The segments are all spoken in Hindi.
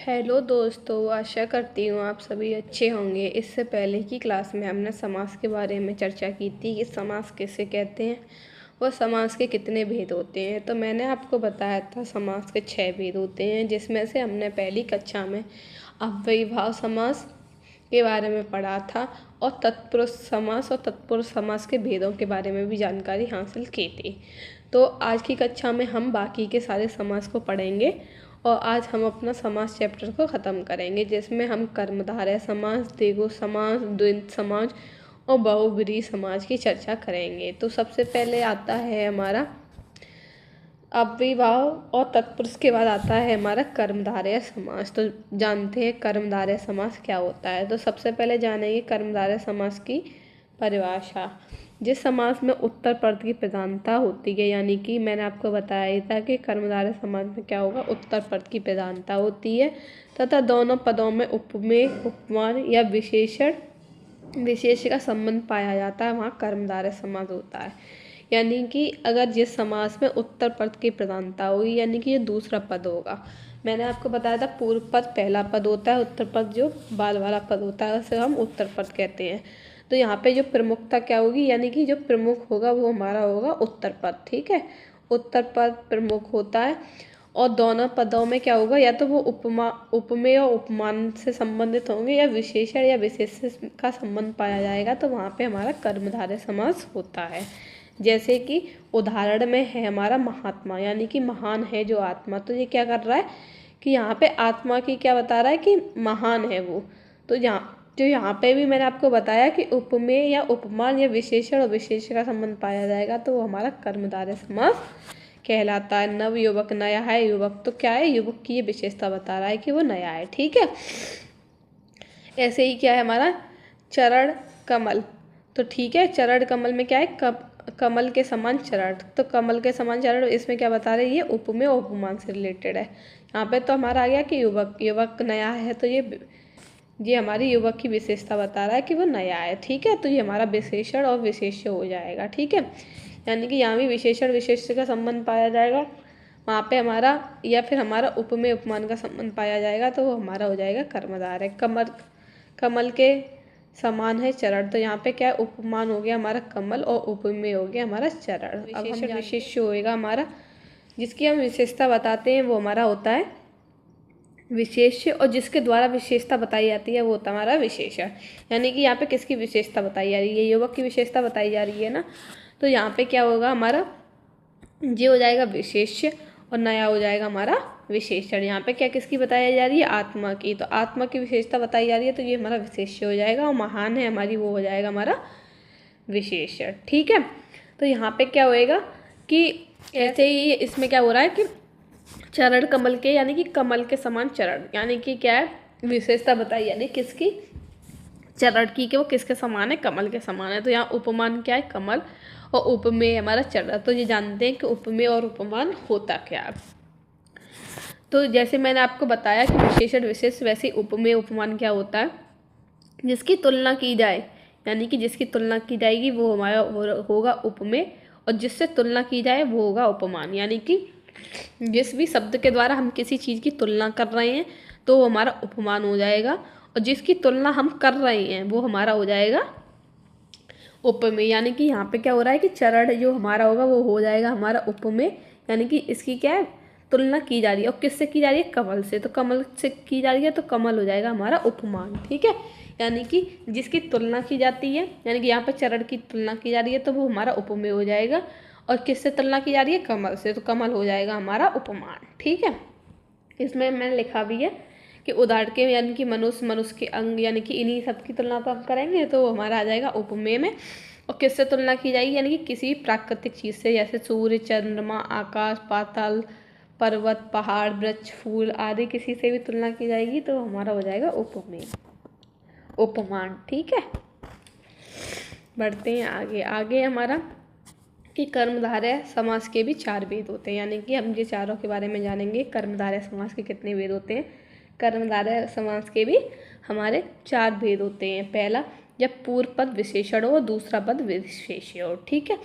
हेलो दोस्तों, आशा करती हूँ आप सभी अच्छे होंगे। इससे पहले की क्लास में हमने समास के बारे में चर्चा की थी कि समास किसे कहते हैं और समास के कितने भेद होते हैं। तो मैंने आपको बताया था समास के 6 भेद होते हैं, जिसमें से हमने पहली कक्षा में अव्ययीभाव समास के बारे में पढ़ा था और तत्पुरुष समास और तत्पुरुष समास के भेदों के बारे में भी जानकारी हासिल की थी। तो आज की कक्षा में हम बाकी के सारे समास को पढ़ेंगे और आज हम अपना समास चैप्टर को ख़त्म करेंगे, जिसमें हम कर्मधारय समास, द्विगु समास, द्वंद्व समास और बहुब्रीहि समास की चर्चा करेंगे। तो सबसे पहले आता है हमारा अव्ययीभाव और तत्पुरुष के बाद आता है हमारा कर्मधारय समास। तो जानते हैं कर्मधारय समास क्या होता है। तो सबसे पहले जानेंगे कर्मधारय समास की परिभाषा। जिस समास में उत्तर पद की प्रधानता होती है, यानी कि मैंने आपको बताया ही था कि कर्मधारय समास में क्या होगा, उत्तर पद की प्रधानता होती है तथा दोनों पदों में उपमेय, उपमान या विशेष का संबंध पाया जाता है, वहाँ कर्मधारय समास होता है। यानी कि अगर जिस समास में उत्तर पद की प्रधानता होगी, यानी कि ये दूसरा पद होगा। मैंने आपको बताया था पूर्व पद पहला पद होता है, उत्तर पद जो बाद वाला पद होता है उसे हम उत्तर पद कहते हैं। तो यहाँ पे जो प्रमुखता क्या होगी, यानी कि जो प्रमुख होगा वो हमारा होगा उत्तर पद। ठीक है, उत्तर पद प्रमुख होता है और दोनों पदों में क्या होगा, या तो वो उपमेय और उपमान से संबंधित होंगे या विशेषण या विशेष का संबंध पाया जाएगा, तो वहाँ पे हमारा कर्मधारय समास होता है। जैसे कि उदाहरण में है हमारा महात्मा, यानी कि महान है जो आत्मा। तो ये क्या कर रहा है कि यहाँ पे आत्मा की क्या बता रहा है कि महान है वो। तो यहाँ पे भी मैंने आपको बताया कि उपमेय या उपमान या विशेषण और विशेष का संबंध पाया जाएगा, तो वो हमारा कर्मधारय समास कहलाता है। नव युवक नया है, युवक तो क्या है, युवक की ये विशेषता बता रहा है कि वो नया है। ठीक है, ऐसे ही क्या है हमारा चरण कमल। तो ठीक है, चरण कमल में क्या है, कमल के समान चरण। तो कमल के समान चरण, इसमें क्या बता रहे हैं, ये उपमेय और उपमान से रिलेटेड है। यहाँ पे तो हमारा आ गया कि युवक नया है, तो ये हमारी युवक की विशेषता बता रहा है कि वो नया है। ठीक है, तो ये हमारा विशेषण और विशेष्य हो जाएगा। ठीक है, यानी कि यहाँ भी विशेषण विशेष्य का संबंध पाया जाएगा, वहाँ पे हमारा या फिर हमारा उपमेय उपमान का संबंध पाया जाएगा, तो वो हमारा हो जाएगा कर्मधारय। कमल के समान है चरण, तो यहाँ पे क्या है, उपमान हो गया हमारा कमल और उपमेय हो गया हमारा चरण। अब हम विशेष्य होएगा हमारा, जिसकी हम विशेषता बताते हैं वो हमारा होता है विशेष्य, और जिसके द्वारा विशेषता बताई जाती है वो होता है हमारा विशेषण। यानी कि यहाँ पे किसकी विशेषता बताई जा रही है, युवक की विशेषता बताई जा रही है ना। तो यहाँ पे क्या होगा हमारा, ये हो जाएगा विशेष्य और नया हो जाएगा हमारा विशेषण। यहाँ पे क्या किसकी बताई जा रही है, आत्मा की। तो आत्मा की विशेषता बताई जा रही है, तो ये हमारा विशेष्य हो जाएगा, और महान है हमारी, वो हो जाएगा हमारा विशेषण। ठीक है, तो यहाँ पे क्या होएगा कि ऐसे ही इसमें क्या हो रहा है कि चरण कमल के, यानी कि कमल के समान चरण, यानी कि क्या है, विशेषता बताई यानी किसकी, चरण की, कि वो किसके समान है, कमल के समान है। तो यहाँ उपमान क्या है, कमल, और उपमेय हमारा चरण। तो ये जानते हैं कि उपमेय और उपमान होता क्या है। तो जैसे मैंने आपको बताया कि विशेषण विशेष, वैसे उपमेय उपमान क्या होता है, जिसकी तुलना की जाए, यानी कि जिसकी तुलना की जाएगी वो हमारा होगा उपमेय, और जिससे तुलना की जाए वो होगा उपमान। यानी कि जिस भी शब्द के द्वारा हम किसी चीज़ की तुलना कर रहे हैं तो वो हमारा उपमान हो जाएगा, और जिसकी तुलना हम कर रहे हैं वो हमारा हो जाएगा उपमेय। यानी कि यहाँ पे क्या हो रहा है कि चरण जो हमारा होगा वो हो जाएगा हमारा उपमेय, यानी कि इसकी क्या है, तुलना की जा रही है, और किससे की जा रही है, कमल से। तो कमल से की जा रही है तो कमल हो जाएगा हमारा उपमान। ठीक है, यानी कि जिसकी तुलना की जाती है, यानी कि यहाँ पर चरण की तुलना की जा रही है तो वो हमारा उपमेय हो जाएगा, और किससे तुलना की जा रही है, कमल से, तो कमल हो जाएगा हमारा उपमान। ठीक है, इसमें मैंने लिखा भी है कि उदाहरण के, यानी कि मनुष्य के अंग, यानी कि इन्हीं सब की तुलना तो हम करेंगे तो हमारा आ जाएगा उपमेय में। और किससे तुलना की जाएगी, यानी कि किसी प्राकृतिक चीज़ से, जैसे सूर्य, चंद्रमा, आकाश, पाताल, पर्वत, पहाड़, वृक्ष, फूल आदि किसी से भी तुलना की जाएगी तो हमारा हो जाएगा उपमेय उपमान। ठीक है, बढ़ते हैं आगे हमारा कि कर्मधारय समास के भी 4 भेद होते हैं, यानी कि हम ये चारों के बारे में जानेंगे। कर्मधारय समास के कितने भेद होते हैं, कर्मधारय समास के भी हमारे 4 भेद होते हैं। पहला, जब पूर्व पद विशेषण हो, दूसरा पद विशेष्य हो। ठीक है,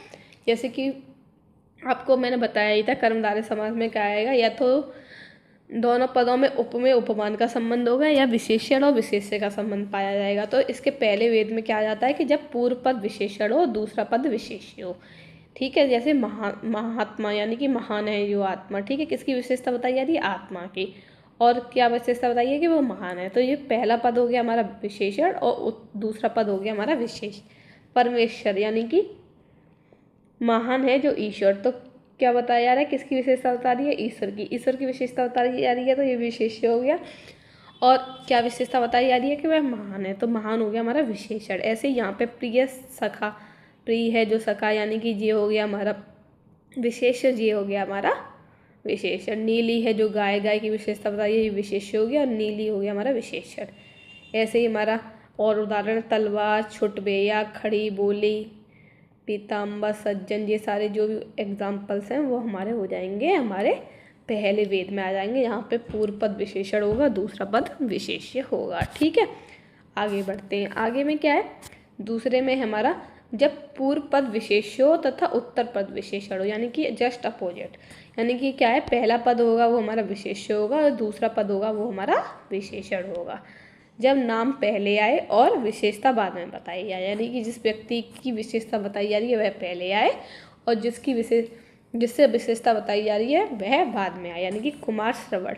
जैसे कि आपको मैंने बताया ही था कर्मधारय समास में क्या आएगा, या तो दोनों पदों में उपमान का संबंध होगा या विशेषण और विशेष्य का संबंध पाया जाएगा। तो इसके पहले वेद में क्या आ जाता है कि जब पूर्व पद विशेषण हो, दूसरा पद विशेष्य हो। ठीक है, जैसे महात्मा यानी कि महान है जो आत्मा। ठीक है, किसकी विशेषता बताई जा रही है? आत्मा की। और क्या विशेषता बताई है कि वो महान है। तो ये पहला पद हो गया हमारा विशेषण और दूसरा पद हो गया हमारा विशेष। परमेश्वर यानी कि महान है जो ईश्वर। तो क्या बताया जा रहा है? किसकी विशेषता बता रही है? ईश्वर की। ईश्वर की विशेषता बताई जा रही है, तो ये विशेष्य हो गया। और क्या विशेषता बताई जा रही है? कि वह महान है, तो महान हो गया हमारा विशेषण। ऐसे यहाँ पे प्रिय सखा, प्रिय है जो सखा यानी कि ये हो गया हमारा विशेष्य, ये हो गया हमारा विशेषण। नीली है जो गाय, गाय की विशेषता बताइए, ये विशेष्य हो गया और नीली हो गया हमारा विशेषण। ऐसे ही हमारा और उदाहरण तलवार, छुटबेया, खड़ी बोली, पीताम्बर, सज्जन, ये सारे जो भी एग्जाम्पल्स हैं वो हमारे हो जाएंगे, हमारे पहले वेद में आ जाएंगे। यहाँ पे पूर्व पद विशेषण होगा, दूसरा पद विशेष्य होगा। ठीक है, आगे बढ़ते हैं। आगे में क्या है? दूसरे में हमारा जब पूर्व पद विशेष्य हो तथा उत्तर पद विशेषण हो, यानी कि जस्ट अपोजिट। यानी कि क्या है? पहला पद होगा वो हमारा विशेष्य होगा और दूसरा पद होगा वो हमारा विशेषण होगा। जब नाम पहले आए और विशेषता बाद में बताई जाए, यानी कि जिस व्यक्ति की विशेषता बताई जा रही है वह पहले आए और जिससे विशेषता बताई जा रही है वह बाद में आए। यानी कि कुमार श्रवण,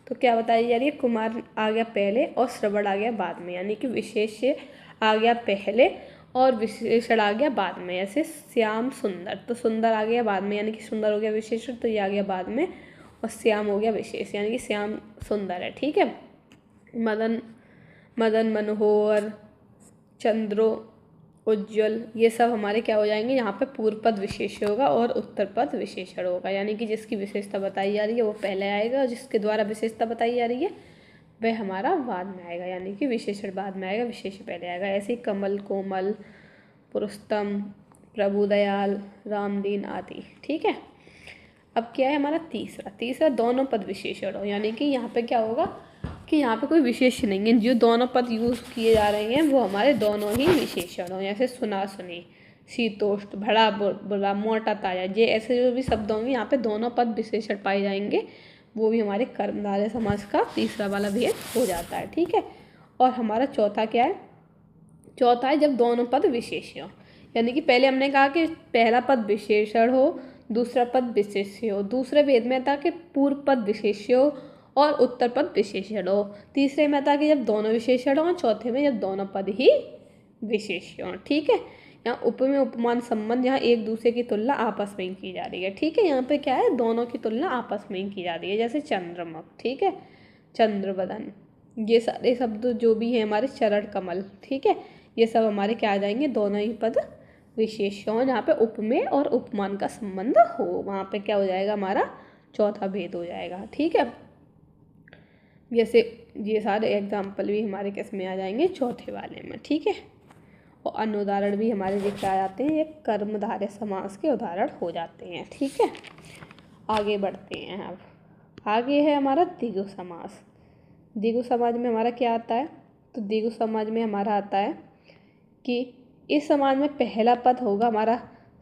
तो क्या बताई जा रही है? कुमार आ गया पहले और श्रवण आ गया बाद में, यानी कि विशेष्य आ गया पहले और विशेषण आ गया बाद में। ऐसे श्याम सुंदर, तो सुंदर आ गया बाद में, यानी कि सुंदर हो गया विशेषण, तो ये आ गया बाद में। और श्याम हो गया विशेष, यानी कि श्याम सुंदर है। ठीक है, मदन मनोहर, चंद्रो उज्ज्वल, ये सब हमारे क्या हो जाएंगे? यहाँ पे पूर्व पद विशेष्य होगा और उत्तर पद विशेषण होगा। यानी कि जिसकी विशेषता बताई जा रही है वो पहले आएगा और जिसके द्वारा विशेषता बताई जा रही है वह हमारा बाद में आएगा, यानी कि विशेषण बाद में आएगा, विशेष्य पहले आएगा। ऐसे ही कमल, कोमल, पुरुषोत्तम, प्रभुदयाल, रामदीन आदि। ठीक है, अब क्या है हमारा तीसरा दोनों पद विशेषण हो, यानी कि यहाँ पे क्या होगा कि यहाँ पे कोई विशेष नहीं है, जो दोनों पद यूज किए जा रहे हैं वो हमारे दोनों ही विशेषण हो। जैसे सुना सुनी, शीतोष्ण, भड़ा बुरा, मोटा ताजा, ये ऐसे जो भी शब्द होंगे यहाँ पे दोनों पद विशेषण पाए जाएंगे, वो भी हमारे कर्मधारय समास का तीसरा वाला भेद हो जाता है। ठीक है, और हमारा चौथा क्या है? चौथा है जब दोनों पद विशेष्य हो, यानी कि पहले हमने कहा कि पहला पद विशेषण हो, दूसरा पद विशेष्य हो। दूसरे भेद में था कि पूर्व पद विशेष्य हो और उत्तर पद विशेषण हो। तीसरे में था कि जब दोनों विशेषण हो, चौथे में जब दोनों पद ही विशेष्य हो। ठीक है, यहाँ उप में उपमान संबंध, यहाँ एक दूसरे की तुलना आपस में ही की जा रही है। ठीक है, यहाँ पे क्या है? दोनों की तुलना आपस में ही की जा रही है। जैसे चंद्रमुख, ठीक है, चंद्रवदन, ये सारे शब्द जो भी हैं हमारे, चरण कमल, ठीक है, ये सब हमारे क्या आ जाएंगे? दोनों ही पद विशेष्य हो। जहाँ पे उपमेय और उपमान का संबंध हो वहाँ पे क्या हो जाएगा? हमारा चौथा भेद हो जाएगा। ठीक है, जैसे ये सारे एग्जाम्पल भी हमारे किस में आ जाएंगे? चौथे वाले में। ठीक है, और अन्य उदाहरण भी हमारे दिख आ जाते हैं, ये कर्मधारय समास के उदाहरण हो जाते हैं। ठीक है, आगे बढ़ते हैं। अब आगे है हमारा द्विगु समास। द्विगु समाज में हमारा क्या आता है? तो द्विगु समाज में हमारा आता है कि इस समाज में पहला पद होगा हमारा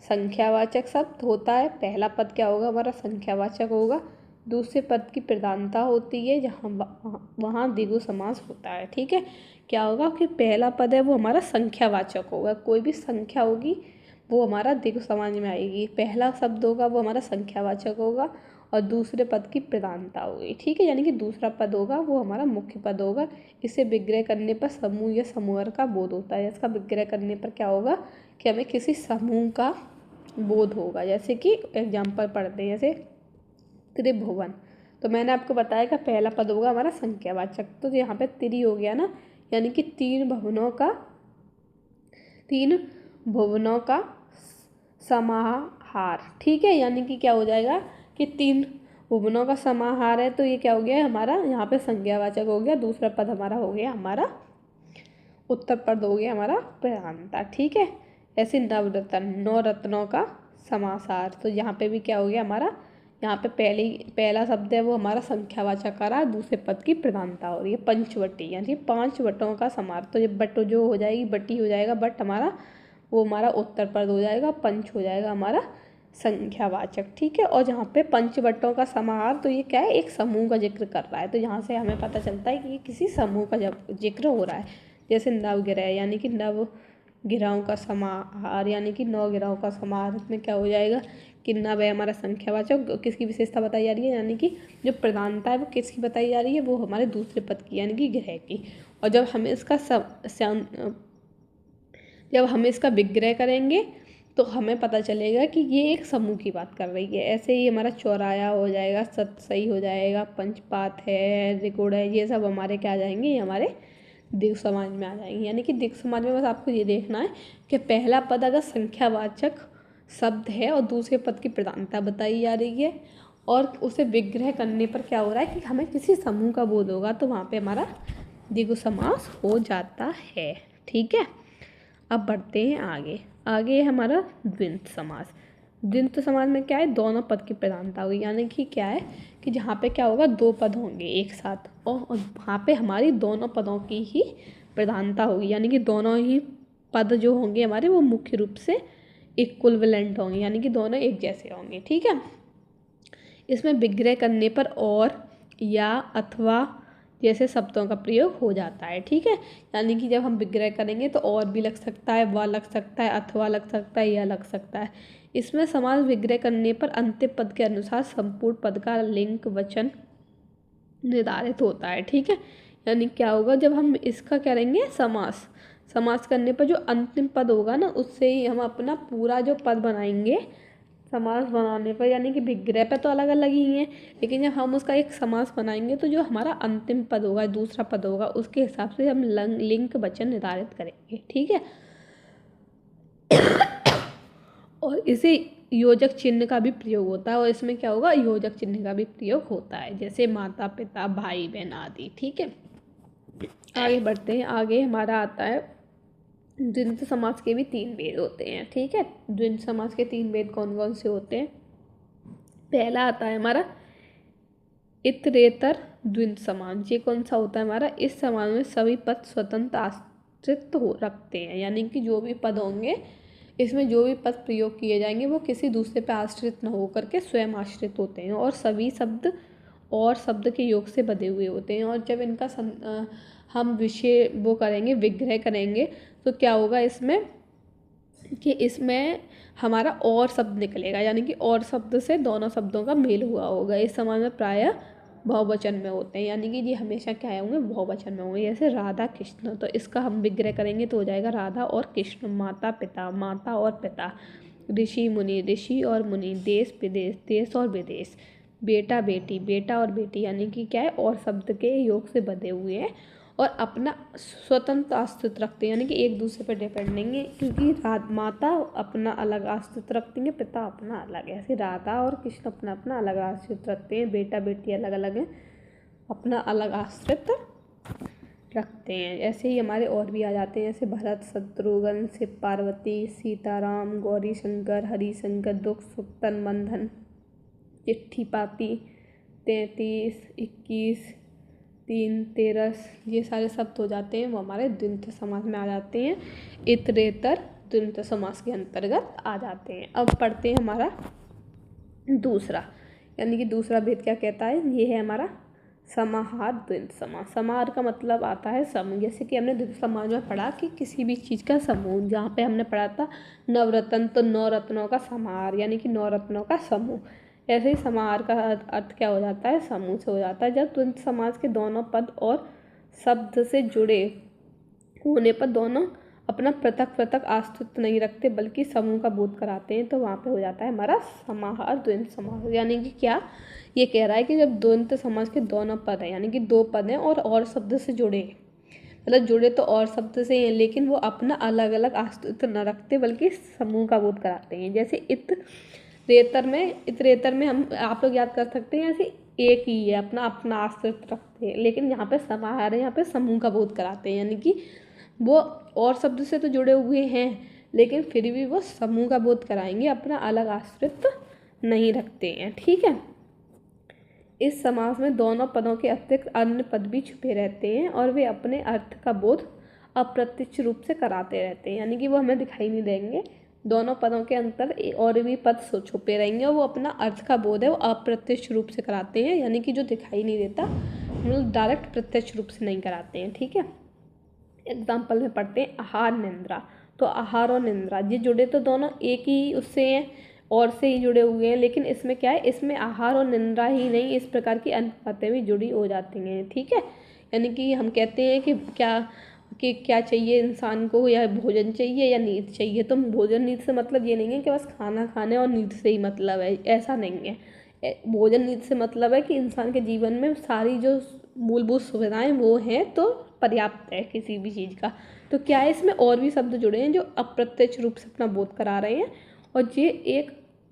संख्यावाचक शब्द होता है। पहला पद क्या होगा? हमारा संख्यावाचक होगा। दूसरे पद की प्रधानता होती है, जहाँ वहाँ द्विगु समास होता है। ठीक है, क्या होगा कि पहला पद है वो हमारा संख्यावाचक होगा, कोई भी संख्या होगी वो हमारा द्विगु समाज में आएगी। पहला शब्द होगा वो हमारा संख्यावाचक होगा और दूसरे पद की प्रधानता होगी। ठीक है, यानी कि दूसरा पद होगा वो हमारा मुख्य पद होगा। इसे विग्रह करने पर समूह या समूह का बोध होता है। इसका विग्रह करने पर क्या होगा कि हमें किसी समूह का बोध होगा। जैसे कि एग्जाम्पल पढ़ते हैं, जैसे त्रिभुवन, तो मैंने आपको बताया कि पहला पद होगा हमारा संख्यावाचक, तो यहाँ पे त्रि हो गया ना, यानी कि तीन भुवनों का समाहार। ठीक है, यानी कि क्या हो जाएगा कि तीन भुवनों का समाहार है, तो ये क्या हो गया हमारा? यहाँ पे संज्ञावाचक हो गया। दूसरा पद हमारा हो गया हमारा उत्तर पद हो गया हमारा प्रधानता। ठीक है, ऐसे नौ रत्नों का समासार, तो यहाँ पे भी क्या हो गया हमारा? यहाँ पे पहला शब्द है वो हमारा संख्यावाचक आ रहा है, दूसरे पद की प्रधानता हो रही है। पंचवटी यानी 5 वटों का समार, तो ये बट जो हो जाएगी बटी हो जाएगा, बट हमारा वो हमारा उत्तर पद हो जाएगा, पंच हो जाएगा हमारा संख्यावाचक, ठीक है। और जहाँ पे पंचवटों का समाहार, तो ये क्या है, एक समूह का जिक्र कर रहा है, तो यहाँ से हमें पता चलता है कि ये किसी समूह का जिक्र हो रहा है। जैसे नवगिरह यानी कि नव गिरहों का समाहार, यानी कि 9 गिरहों का समाहार में क्या हो जाएगा कि नव है हमारा संख्यावाचक, किसकी विशेषता बताई जा रही है, यानी कि जो प्रधानता है वो किसकी बताई जा रही है, वो हमारे दूसरे पद की यानी कि ग्रह की। और जब हम इसका विग्रह करेंगे तो हमें पता चलेगा कि ये एक समूह की बात कर रही है। ऐसे ही हमारा चौराया हो जाएगा, सतसई हो जाएगा, पंचपात है, त्रिकोण है, ये सब हमारे क्या आ जाएंगे, ये हमारे द्विग समाज में आ जाएंगे। यानी कि द्विग समाज में बस आपको ये देखना है कि पहला पद अगर संख्यावाचक शब्द है और दूसरे पद की प्रधानता बताई जा रही है और उसे विग्रह करने पर क्या हो रहा है कि हमें किसी समूह का बोध होगा, तो वहाँ पे हमारा द्विगु समास हो जाता है, ठीक है। अब बढ़ते हैं आगे। आगे है हमारा द्वंद्व समास। द्वंद्व समास में क्या है, दोनों पद की प्रधानता होगी, यानी कि क्या है कि जहाँ पे क्या होगा, दो पद होंगे एक साथ और वहाँ पे हमारी दोनों पदों की ही प्रधानता होगी, यानी कि दोनों ही पद जो होंगे हमारे वो मुख्य रूप से इक्विवेलेंट होंगे, यानी कि दोनों एक जैसे होंगे, ठीक है। इसमें विग्रह करने पर और या अथवा जैसे शब्दों का प्रयोग हो जाता है, ठीक है। यानी कि जब हम विग्रह करेंगे तो और भी लग सकता है, व लग सकता है, अथवा लग सकता है, या लग सकता है। इसमें समास विग्रह करने पर अंतिम पद के अनुसार संपूर्ण पद का लिंग वचन निर्धारित होता है, ठीक है। यानी क्या होगा, जब हम इसका करेंगे समास करने पर जो अंतिम पद होगा ना, उससे ही हम अपना पूरा जो पद बनाएंगे समास बनाने पर, यानी कि विग्रह पे तो अलग अलग ही हैं, लेकिन जब हम उसका एक समास बनाएंगे तो जो हमारा अंतिम पद होगा, दूसरा पद होगा, उसके हिसाब से हम लिंग वचन निर्धारित करेंगे, ठीक है। और इसे योजक चिन्ह का भी प्रयोग होता है, और इसमें क्या होगा, योजक चिन्ह का भी प्रयोग होता है, जैसे माता पिता भाई बहन आदि, ठीक है। आगे बढ़ते हैं। आगे हमारा आता है द्वंद्व समास के भी 3 भेद होते हैं, ठीक है। द्वंद्व समास के 3 भेद कौन कौन से होते हैं। पहला आता है हमारा इतरेतर द्वंद्व समास। ये कौन सा होता है हमारा, इस समास में सभी पद स्वतंत्र अस्तित्व रखते हैं, यानी कि जो भी पद होंगे इसमें जो भी पद प्रयोग किए जाएंगे वो किसी दूसरे पर आश्रित न होकर के स्वयं आश्रित होते हैं, और सभी शब्द और शब्द के योग से बधे हुए होते हैं। और जब इनका हम विषय वो करेंगे, विग्रह करेंगे, तो क्या होगा इसमें कि इसमें हमारा और शब्द निकलेगा, यानी कि और शब्द से दोनों शब्दों का मेल हुआ होगा। इस समास में प्रायः बहुवचन में होते हैं, यानी कि ये हमेशा क्या होंगे, बहुवचन में होंगे। जैसे राधा कृष्ण, तो इसका हम विग्रह करेंगे तो हो जाएगा राधा और कृष्ण, माता पिता, माता और पिता, ऋषि मुनि, ऋषि और मुनि, देश विदेश, देश और विदेश, बेटा बेटी, बेटा और बेटी, यानी कि क्या है, और शब्द के योग से बंधे हुए हैं और अपना स्वतंत्र अस्तित्व रखते हैं, यानी कि एक दूसरे पर डिपेंड नहीं है, क्योंकि माता अपना अलग अस्तित्व रखती है, पिता अपना अलग है। ऐसे राधा और कृष्ण अपना अपना अलग अस्तित्व रखते हैं, बेटा बेटी अलग अलग है, अपना अलग अस्तित्व रखते हैं। ऐसे ही हमारे और भी आ जाते हैं, जैसे भरत शत्रुघ्न, शिव पार्वती, सीताराम, गौरी शंकर, हरिशंकर, दुख सुख तन बंधन, चिट्ठी पाती, 33, 21, 3, 13, ये सारे शब्द हो जाते हैं, वो हमारे द्वंद्व समास में आ जाते हैं, इतरेतर द्वंद्व समास के अंतर्गत आ जाते हैं। अब पढ़ते हैं हमारा दूसरा, यानी कि दूसरा भेद क्या कहता है, ये है हमारा समाहार द्वंद्व समास। समाहार का मतलब आता है समूह, जैसे कि हमने द्वंद्व समास में पढ़ा कि किसी भी चीज़ का समूह, जहाँ पे हमने पढ़ा था नवरत्न, तो 9 रत्नों का समाहार, यानी कि 9 रत्नों का समूह। ऐसे ही समाहार का अर्थ क्या हो जाता है, समूह से हो जाता है। जब द्वंद्व समास के दोनों पद और शब्द से जुड़े होने पर दोनों अपना पृथक पृथक अस्तित्व नहीं रखते बल्कि समूह का बोध कराते हैं, तो वहाँ पे हो जाता है हमारा समाहार द्वंद्व समास। यानी कि क्या ये कह रहा है कि जब द्वंद्व समास के दोनों पद हैं, यानी कि 2 पद हैं और शब्द से जुड़े हैं, मतलब जुड़े तो और शब्द से हैं, लेकिन वो अपना अलग अलग अस्तित्व न रखते बल्कि समूह का बोध कराते हैं। जैसे इतरेतर में हम आप लोग याद कर सकते हैं, ऐसे एक ही है, अपना अपना अस्तित्व रखते हैं, लेकिन यहाँ पे समाहार है, यहाँ पे समूह का बोध कराते हैं, यानी कि वो और शब्द से तो जुड़े हुए हैं लेकिन फिर भी वो समूह का बोध कराएंगे, अपना अलग अस्तित्व नहीं रखते हैं, ठीक है। इस समास में दोनों पदों के अतिरिक्त अन्य पद भी छुपे रहते हैं और वे अपने अर्थ का बोध अप्रत्यक्ष रूप से कराते रहते हैं, यानी कि वो हमें दिखाई नहीं देंगे दोनों पदों के अंतर और भी पद छुपे रहेंगे और वो अपना अर्थ का बोध है वो अप्रत्यक्ष रूप से कराते हैं, यानी कि जो दिखाई नहीं देता, मतलब डायरेक्ट प्रत्यक्ष रूप से नहीं कराते हैं। ठीक है, एग्जाम्पल में पढ़ते हैं आहार निंद्रा। तो आहार और निंद्रा ये जुड़े तो दोनों एक ही उससे हैं और से ही जुड़े हुए हैं, लेकिन इसमें क्या है, इसमें आहार और निंद्रा ही नहीं, इस प्रकार की अन्य बातें भी जुड़ी हो जाती हैं। ठीक है, यानी कि हम कहते हैं कि क्या चाहिए इंसान को, या भोजन चाहिए या नींद चाहिए। तो भोजन नींद से मतलब ये नहीं है कि बस खाना खाने और नींद से ही मतलब है, ऐसा नहीं है। भोजन नींद से मतलब है कि इंसान के जीवन में सारी जो मूलभूत सुविधाएं वो हैं तो पर्याप्त है किसी भी चीज़ का। तो क्या है, इसमें और भी शब्द जुड़े हैं जो अप्रत्यक्ष रूप से अपना बोध करा रहे हैं, और ये एक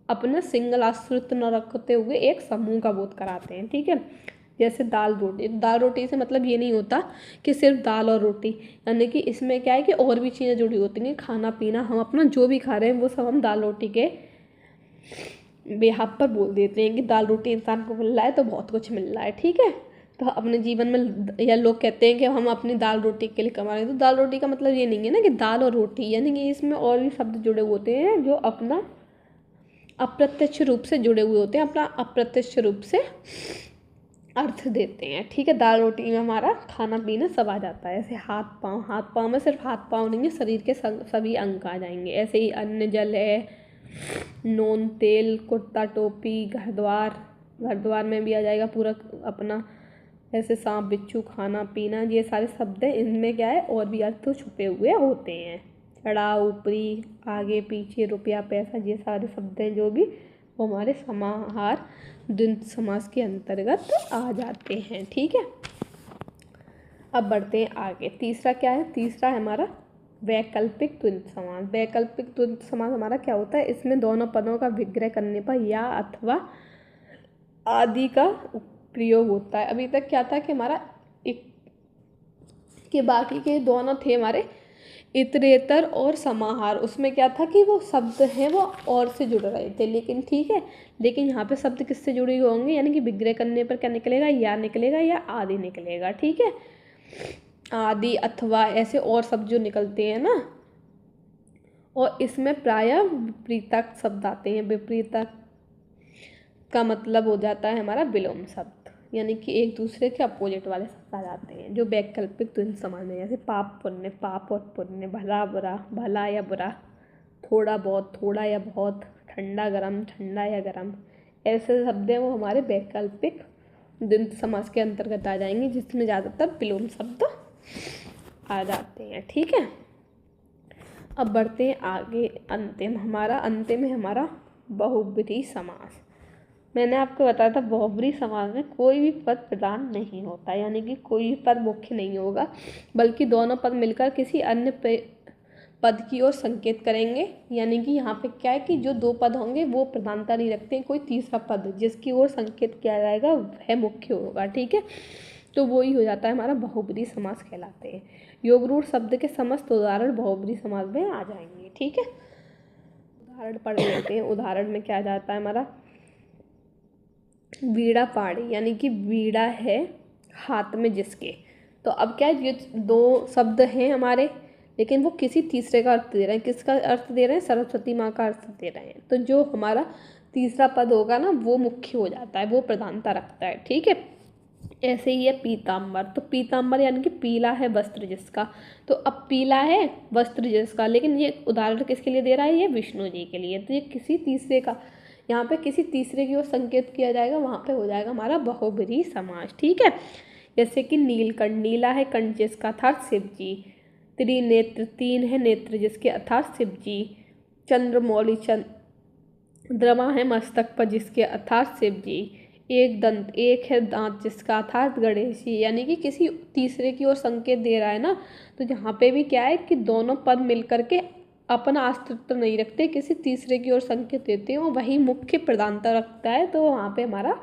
अपना सिंगल आश्रित न रखते हुए एक समूह का बोध कराते हैं। ठीक है, जैसे दाल रोटी। दाल रोटी से मतलब ये नहीं होता कि सिर्फ दाल और रोटी, यानी कि इसमें क्या है कि और भी चीज़ें जुड़ी होती हैं, खाना पीना, हम अपना जो भी खा रहे हैं वो सब हम दाल रोटी के बेहाब पर बोल देते हैं कि दाल रोटी इंसान को मिल रहा है तो बहुत कुछ मिल रहा है। ठीक है, तो अपने जीवन में, या लोग कहते हैं कि हम अपनी दाल रोटी के लिए कमा रहे हैं, तो दाल रोटी का मतलब ये नहीं है ना कि दाल और रोटी, यानी कि इसमें और भी शब्द जुड़े होते हैं जो अपना अप्रत्यक्ष रूप से जुड़े हुए होते हैं, अपना अप्रत्यक्ष रूप से अर्थ देते हैं। ठीक है, दाल रोटी में हमारा खाना पीना सब आ जाता है। ऐसे हाथ पाँव, हाथ पाँव में सिर्फ हाथ पाँव नहीं है, शरीर के सभी अंग आ जाएंगे। ऐसे ही अन्न जल है, नून तेल, कुर्ता टोपी, घर द्वार, घर द्वार में भी आ जाएगा पूरा अपना। ऐसे सांप बिच्छू, खाना पीना, ये सारे शब्द हैं, इनमें क्या है और भी अर्थ छुपे हुए होते हैं। चढ़ा, ऊपरी, आगे पीछे, रुपया पैसा, ये सारे शब्द हैं जो भी वो हमारे समाहार द्वंद्व समास के अंतर्गत आ जाते हैं। ठीक है, अब बढ़ते हैं आगे। तीसरा क्या है, तीसरा है हमारा वैकल्पिक द्वंद्व समास। वैकल्पिक द्वंद्व समास हमारा क्या होता है, इसमें दोनों पदों का विग्रह करने पर या अथवा आदि का प्रयोग होता है। अभी तक क्या था कि हमारा एक के बाकी के दोनों थे हमारे इतरेतर और समाहार, उसमें क्या था कि वो शब्द हैं वो और से जुड़ रहे थे, लेकिन ठीक है, लेकिन यहाँ पे शब्द किससे जुड़े हुए होंगे, यानी कि विग्रह करने पर क्या निकलेगा, या निकलेगा या आदि निकलेगा। ठीक है, आदि अथवा ऐसे और शब्द जो निकलते हैं ना, और इसमें प्रायः विपरीतक शब्द आते हैं। विपरीतक का मतलब हो जाता है हमारा विलोम शब्द, यानी कि एक दूसरे के अपोजिट वाले शब्द आ जाते हैं जो वैकल्पिक द्वंद्व समास में, जैसे पाप पुण्य, पाप और पुण्य, भला बुरा, भला या बुरा, थोड़ा बहुत, थोड़ा या बहुत, ठंडा गरम, ठंडा या गरम, ऐसे शब्द हैं वो हमारे वैकल्पिक द्वंद्व समास के अंतर्गत आ जाएंगे, जिसमें ज़्यादातर विलोम शब्द आ जाते हैं। ठीक है, अब बढ़ते हैं आगे। अंतिम है हमारा बहुब्रीहि समास। मैंने आपको बताया था बहुब्रीहि समास में कोई भी पद प्रधान नहीं होता, यानी कि कोई भी पद मुख्य नहीं होगा, बल्कि दोनों पद मिलकर किसी अन्य पद की ओर संकेत करेंगे। यानी कि यहाँ पे क्या है कि जो दो पद होंगे वो प्रधानता नहीं रखते हैं, कोई तीसरा पद जिसकी ओर संकेत किया जाएगा वह मुख्य होगा। ठीक है, तो वो ही हो जाता है हमारा बहुब्रीहि समास कहलाते हैं। योगरूढ़ शब्द के समस्त उदाहरण बहुब्रीहि समास में आ जाएंगे। ठीक है, उदाहरण पढ़ लेते हैं। उदाहरण में क्या जाता है हमारा, वीणा पाणी, यानी कि वीणा है हाथ में जिसके। तो अब क्या है, ये दो शब्द हैं हमारे, लेकिन वो किसी तीसरे का अर्थ दे रहे हैं। किसका अर्थ दे रहे हैं, सरस्वती माँ का अर्थ दे रहे हैं। तो जो हमारा तीसरा पद होगा ना वो मुख्य हो जाता है, वो प्रधानता रखता है। ठीक है, ऐसे ही है पीताम्बर। तो पीताम्बर यानी कि पीला है वस्त्र जिसका। तो अब पीला है वस्त्र जिसका, लेकिन ये उदाहरण किसके लिए दे रहा है, ये विष्णु जी के लिए। तो ये किसी तीसरे का, यहाँ पे किसी तीसरे की ओर संकेत किया जाएगा, वहाँ पे हो जाएगा हमारा बहुब्रीहि समास। ठीक है, जैसे कि नीलकंठ, नीला है कंठ जिसका अर्थात शिव जी। त्रिनेत्र, तीन है नेत्र जिसके अर्थात शिव जी। चंद्रमौली, चंद्रमा है मस्तक पर जिसके अर्थात शिव जी। एक दंत, एक है दांत जिसका अर्थात गणेश जी। यानी कि किसी तीसरे की ओर संकेत दे रहा है ना, तो यहाँ पे भी क्या है कि दोनों पद मिलकर के अपना अस्तित्व नहीं रखते, किसी तीसरे की ओर संकेत देते हैं और वही मुख्य प्रधानता रखता है, तो वहाँ पे हमारा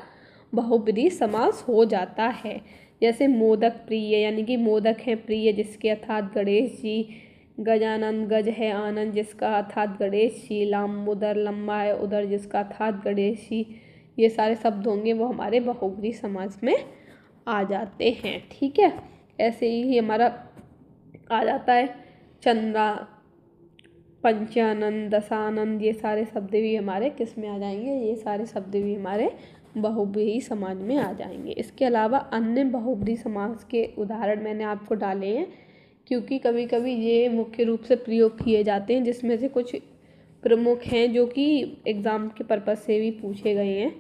बहुब्रीहि समास हो जाता है। जैसे मोदक प्रिय, यानी कि मोदक है प्रिय जिसके अर्थात गणेश जी। गजानन, गज है आनंद जिसका अर्थात गणेश जी। लांबोदर, लंबा है उदर जिसका अर्थात गणेश जी। ये सारे शब्द होंगे वो हमारे बहुब्रीहि समास में आ जाते हैं। ठीक है, ऐसे ही हमारा आ जाता है चंद्रा पंचानन, दशानन, ये सारे शब्द भी हमारे किस में आ जाएंगे, ये सारे शब्द भी हमारे बहुव्रीहि समाज में आ जाएंगे। इसके अलावा अन्य बहुव्रीहि समास के उदाहरण मैंने आपको डाले हैं, क्योंकि कभी कभी ये मुख्य रूप से प्रयोग किए जाते हैं, जिसमें से कुछ प्रमुख हैं जो कि एग्ज़ाम के पर्पज़ से भी पूछे गए हैं,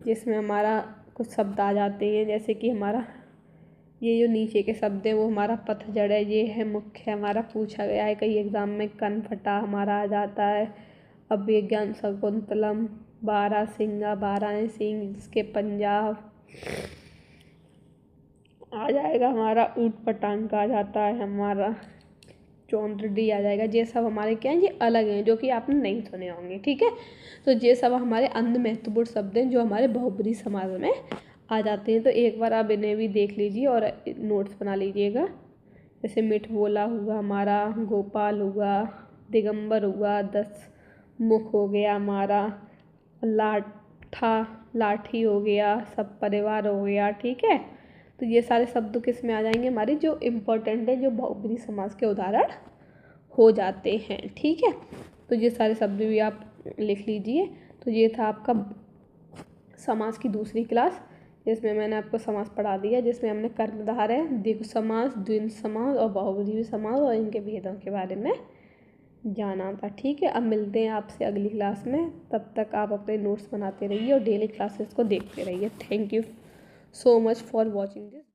जिसमें हमारा कुछ शब्द आ जाते हैं, जैसे कि हमारा ये जो नीचे के शब्द हैं वो हमारा पतझड़ है, ये है मुख्य हमारा पूछा गया है कई एग्ज़ाम में। कनफटा हमारा आ जाता है। अभिज्ञान शकुंतलम, बारहसिंगा, वाराणसी, जिसके पंजाब आ जाएगा हमारा। ऊट पटांग आ जाता है हमारा। चौंतडी आ जाएगा। ये सब हमारे क्या हैं, ये अलग हैं, जो कि आपने नहीं सुने होंगे। ठीक है, तो ये सब हमारे अन्य महत्वपूर्ण शब्द हैं जो हमारे बहुब्रीहि समाज में आ जाते हैं। तो एक बार आप इन्हें भी देख लीजिए और नोट्स बना लीजिएगा। जैसे मिठ बोला हुआ हमारा, गोपाल हुआ, दिगंबर हुआ, 10 मुख हो गया हमारा, लाठी हो गया, सब परिवार हो गया। ठीक है, तो ये सारे शब्द किस में आ जाएंगे, हमारी जो इम्पोर्टेंट है, जो बहुब्रीहि समास के उदाहरण हो जाते हैं। ठीक है, तो ये सारे शब्द भी आप लिख लीजिए। तो ये था आपका समास की दूसरी क्लास, जिसमें मैंने आपको समास पढ़ा दिया, जिसमें हमने कर्मधारय, द्विगु समास, द्वंद्व समास और बहुब्रीहि समास और इनके भेदों के बारे में जाना था। ठीक है, अब मिलते हैं आपसे अगली क्लास में। तब तक आप अपने नोट्स बनाते रहिए और डेली क्लासेस को देखते रहिए। Thank you so much for watching this.